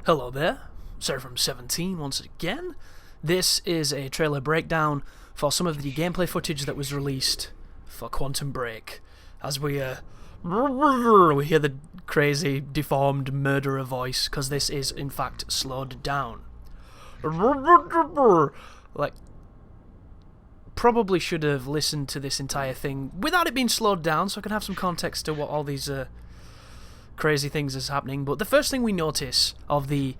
Hello there, Sarah from 17 once again. This is a trailer breakdown for some of the gameplay footage that was released for Quantum Break. As we hear the crazy, deformed murderer voice, because this is in fact slowed down. Like, probably should have listened to this entire thing without it being slowed down, so I can have some context to what all these crazy things is happening. But the first thing we notice of the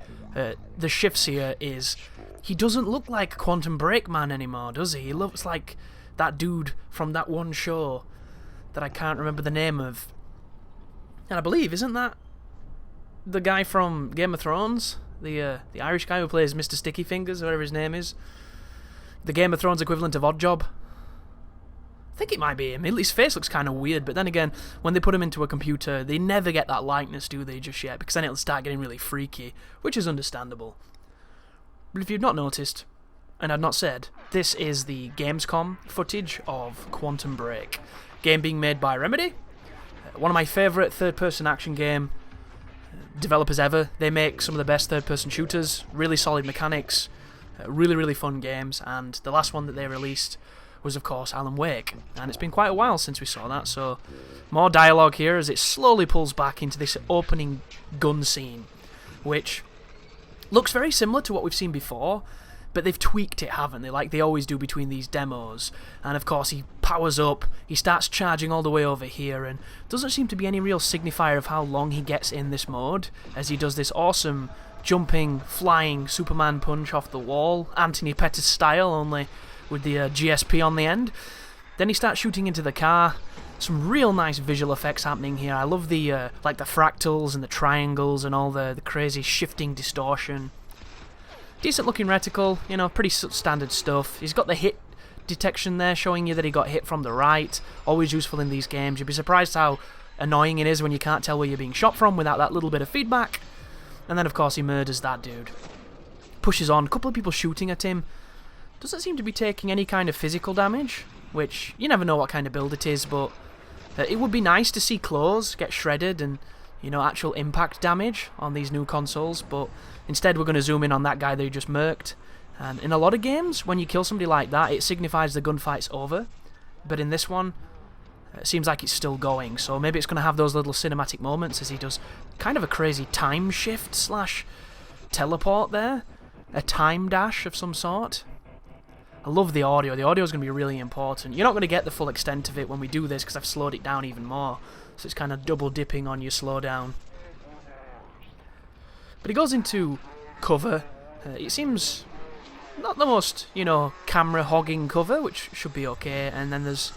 shifts here is he doesn't look like Quantum Break Man anymore, does he? He looks like that dude from that one show that I can't remember the name of. And I believe, isn't that the guy from Game of Thrones? The Irish guy who plays Mr. Sticky Fingers, whatever his name is. The Game of Thrones equivalent of Oddjob. I think it might be him. His face looks kind of weird, but then again, when they put him into a computer, they never get that likeness, do they, just yet? Because then it'll start getting really freaky, which is understandable. But if you've not noticed, and I've not said, this is the Gamescom footage of Quantum Break. Game being made by Remedy. One of my favourite third-person action game developers ever. They make some of the best third-person shooters, really solid mechanics, really fun games, and the last one that they released was of course Alan Wake, and it's been quite a while since we saw that, so more dialogue here as it slowly pulls back into this opening gun scene, which looks very similar to what we've seen before, but they've tweaked it, haven't they, like they always do between these demos. And of course he powers up, he starts charging all the way over here, and doesn't seem to be any real signifier of how long he gets in this mode, as he does this awesome jumping, flying Superman punch off the wall, Anthony Pettis style, only with the GSP on the end. Then he starts shooting into the car. Some real nice visual effects happening here. I love the like the fractals and the triangles and all the crazy shifting distortion. Decent looking reticle, you know, pretty standard stuff. He's got the hit detection there, showing you that he got hit from the right. Always useful in these games. You'd be surprised how annoying it is when you can't tell where you're being shot from without that little bit of feedback. And then of course he murders that dude. Pushes on, a couple of people shooting at him. Doesn't seem to be taking any kind of physical damage, which you never know what kind of build it is, but it would be nice to see clothes get shredded and, you know, actual impact damage on these new consoles, but instead we're going to zoom in on that guy that he just murked. And in a lot of games, when you kill somebody like that, it signifies the gunfight's over, but in this one, it seems like it's still going, so maybe it's going to have those little cinematic moments as he does kind of a crazy time shift slash teleport there, a time dash of some sort. I love the audio. The audio is going to be really important. You're not going to get the full extent of it when we do this because I've slowed it down even more. So it's kind of double dipping on your slowdown. But he goes into cover. It seems not the most, you know, camera hogging cover, which should be okay. And then there's...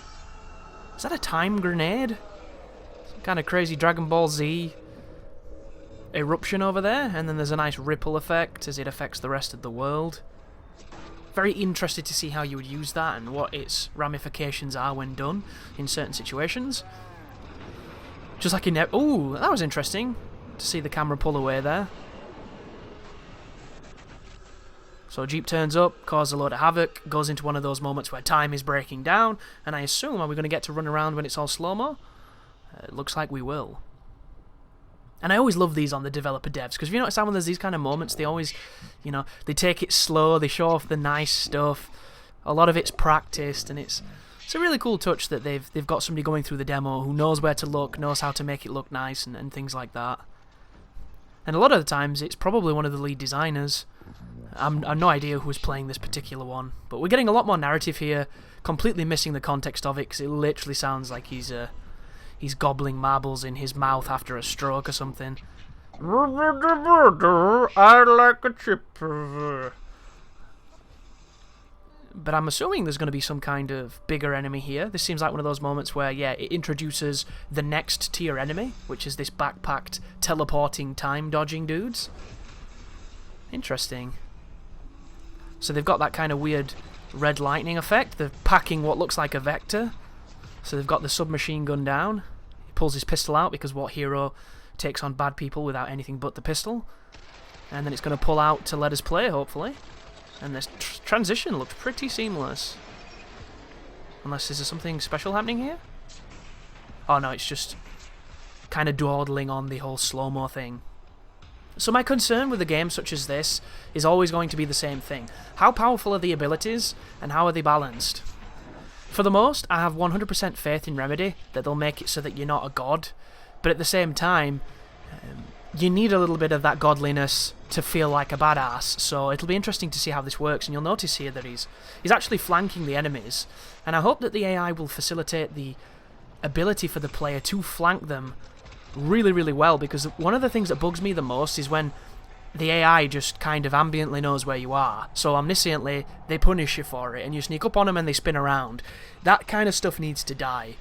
Is that a time grenade? Some kind of crazy Dragon Ball Z eruption over there. And then there's a nice ripple effect as it affects the rest of the world. Very interested to see how you would use that and what its ramifications are when done in certain situations. Just like in... Ooh, that was interesting to see the camera pull away there. So Jeep turns up, causes a load of havoc, goes into one of those moments where time is breaking down, and I assume, are we going to get to run around when it's all slow-mo? It looks like we will. And I always love these on the developer devs, because if you notice how when there's these kind of moments, they always, you know, they take it slow, they show off the nice stuff. A lot of it's practiced, and it's a really cool touch that they've got somebody going through the demo who knows where to look, knows how to make it look nice, and things like that. And a lot of the times, it's probably one of the lead designers. I've no idea who's playing this particular one, but we're getting a lot more narrative here, completely missing the context of it, because it literally sounds like he's gobbling marbles in his mouth after a stroke or something. I like a chip. But I'm assuming there's going to be some kind of bigger enemy here. This seems like one of those moments where, yeah, it introduces the next tier enemy, which is this backpacked, teleporting, time-dodging dudes. Interesting. So they've got that kind of weird red lightning effect. They're packing what looks like a vector. So they've got the submachine gun down. He pulls his pistol out because what hero takes on bad people without anything but the pistol? And then it's going to pull out to let us play, hopefully. And this transition looks pretty seamless. Unless, is there something special happening here? Oh no, it's just kind of dawdling on the whole slow-mo thing. So my concern with a game such as this is always going to be the same thing. How powerful are the abilities, and how are they balanced? For the most, I have 100% faith in Remedy that they'll make it so that you're not a god, but at the same time, you need a little bit of that godliness to feel like a badass, so it'll be interesting to see how this works, and you'll notice here that he's actually flanking the enemies, and I hope that the AI will facilitate the ability for the player to flank them really, really well, because one of the things that bugs me the most is when the AI just kind of ambiently knows where you are. So omnisciently, they punish you for it, and you sneak up on them and they spin around. That kind of stuff needs to die.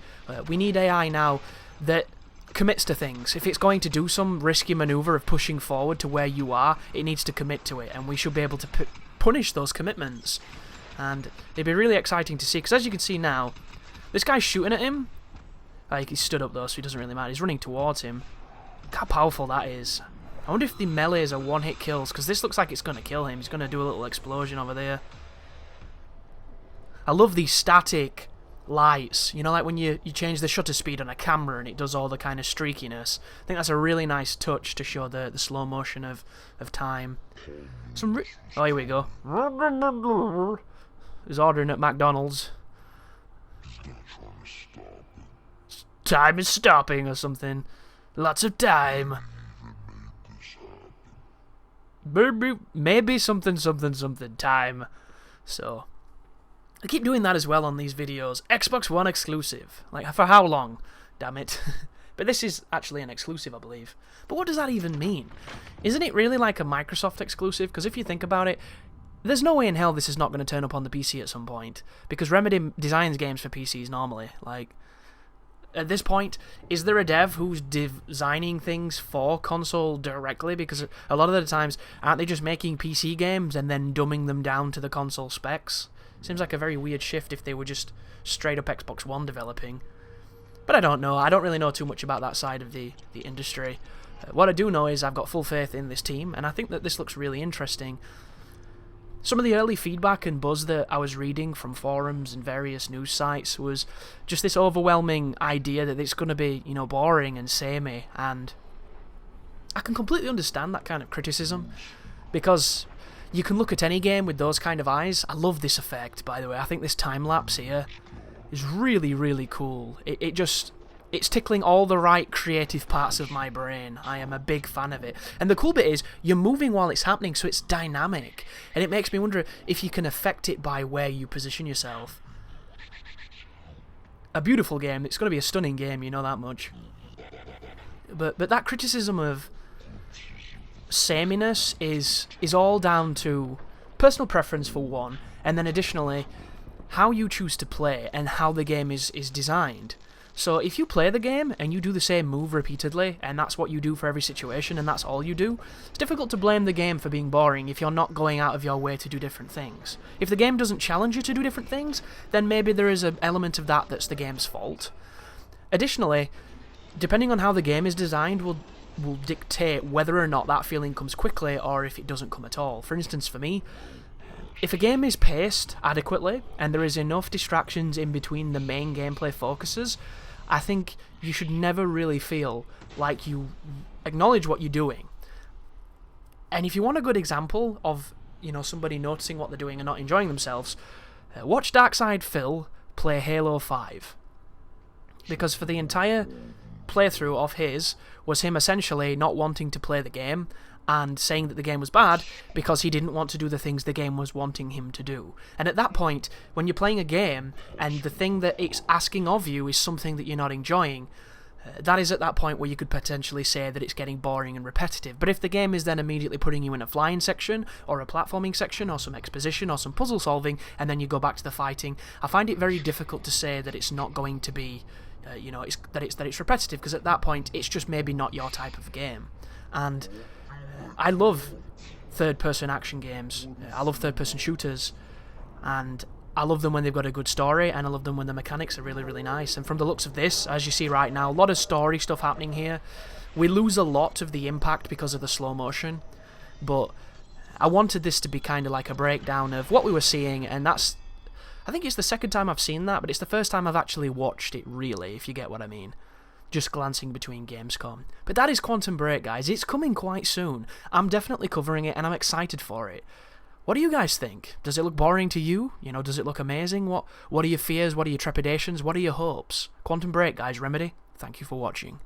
We need AI now that commits to things. If it's going to do some risky maneuver of pushing forward to where you are, it needs to commit to it, and we should be able to punish those commitments. And it'd be really exciting to see, because as you can see now, this guy's shooting at him. Like, he's stood up though, so he doesn't really matter. He's running towards him. Look how powerful that is. I wonder if the melees are one-hit kills, because this looks like it's going to kill him. He's going to do a little explosion over there. I love these static lights. You know, like when you change the shutter speed on a camera and it does all the kind of streakiness. I think that's a really nice touch to show the slow motion of time. Oh, here we go. He's ordering at McDonald's. Time is stopping or something. Lots of time. Maybe something time. So I keep doing that as well on these videos. Xbox One exclusive. Like, for how long? Damn it. But this is actually an exclusive, I believe. But what does that even mean? Isn't it really like a Microsoft exclusive? Because if you think about it, there's no way in hell this is not going to turn up on the PC at some point. Because Remedy designs games for PCs normally. Like, at this point, is there a dev who's designing things for console directly? Because a lot of the times, aren't they just making PC games and then dumbing them down to the console specs? Seems like a very weird shift if they were just straight up Xbox One developing. But I don't know. I don't really know too much about that side of the industry. What I do know is I've got full faith in this team, and I think that this looks really interesting. Some of the early feedback and buzz that I was reading from forums and various news sites was just this overwhelming idea that it's going to be, you know, boring and samey, and I can completely understand that kind of criticism, because you can look at any game with those kind of eyes. I love this effect, by the way. I think this time-lapse here is really, really cool. It's tickling all the right creative parts of my brain. I am a big fan of it. And the cool bit is, you're moving while it's happening, so it's dynamic. And it makes me wonder if you can affect it by where you position yourself. A beautiful game. It's going to be a stunning game, you know that much. But that criticism of sameness is all down to personal preference for one, and then additionally, how you choose to play and how the game is designed. So if you play the game and you do the same move repeatedly, and that's what you do for every situation, and that's all you do, it's difficult to blame the game for being boring if you're not going out of your way to do different things. If the game doesn't challenge you to do different things, then maybe there is an element of that that's the game's fault. Additionally, depending on how the game is designed will dictate whether or not that feeling comes quickly or if it doesn't come at all. For instance, for me, if a game is paced adequately and there is enough distractions in between the main gameplay focuses, I think you should never really feel like you acknowledge what you're doing. And if you want a good example of, you know, somebody noticing what they're doing and not enjoying themselves, watch Darkside Phil play Halo 5. Because for the entire playthrough of his was him essentially not wanting to play the game and saying that the game was bad because he didn't want to do the things the game was wanting him to do. And at that point, when you're playing a game and the thing that it's asking of you is something that you're not enjoying, that is at that point where you could potentially say that it's getting boring and repetitive. But if the game is then immediately putting you in a flying section, or a platforming section, or some exposition, or some puzzle solving, and then you go back to the fighting, I find it very difficult to say that it's not going to be, that it's repetitive, because at that point it's just maybe not your type of game. And I love third-person action games. I love third-person shooters, and I love them when they've got a good story, and I love them when the mechanics are really, really nice. And from the looks of this, as you see right now, a lot of story stuff happening here. We lose a lot of the impact because of the slow motion, but I wanted this to be kind of like a breakdown of what we were seeing, and that's... I think it's the second time I've seen that, but it's the first time I've actually watched it, really, if you get what I mean. just glancing between Gamescom. But that is Quantum Break, guys. It's coming quite soon. I'm definitely covering it, and I'm excited for it. What do you guys think? Does it look boring to you? You know, does it look amazing? What are your fears? What are your trepidations? What are your hopes? Quantum Break, guys. Remedy, thank you for watching.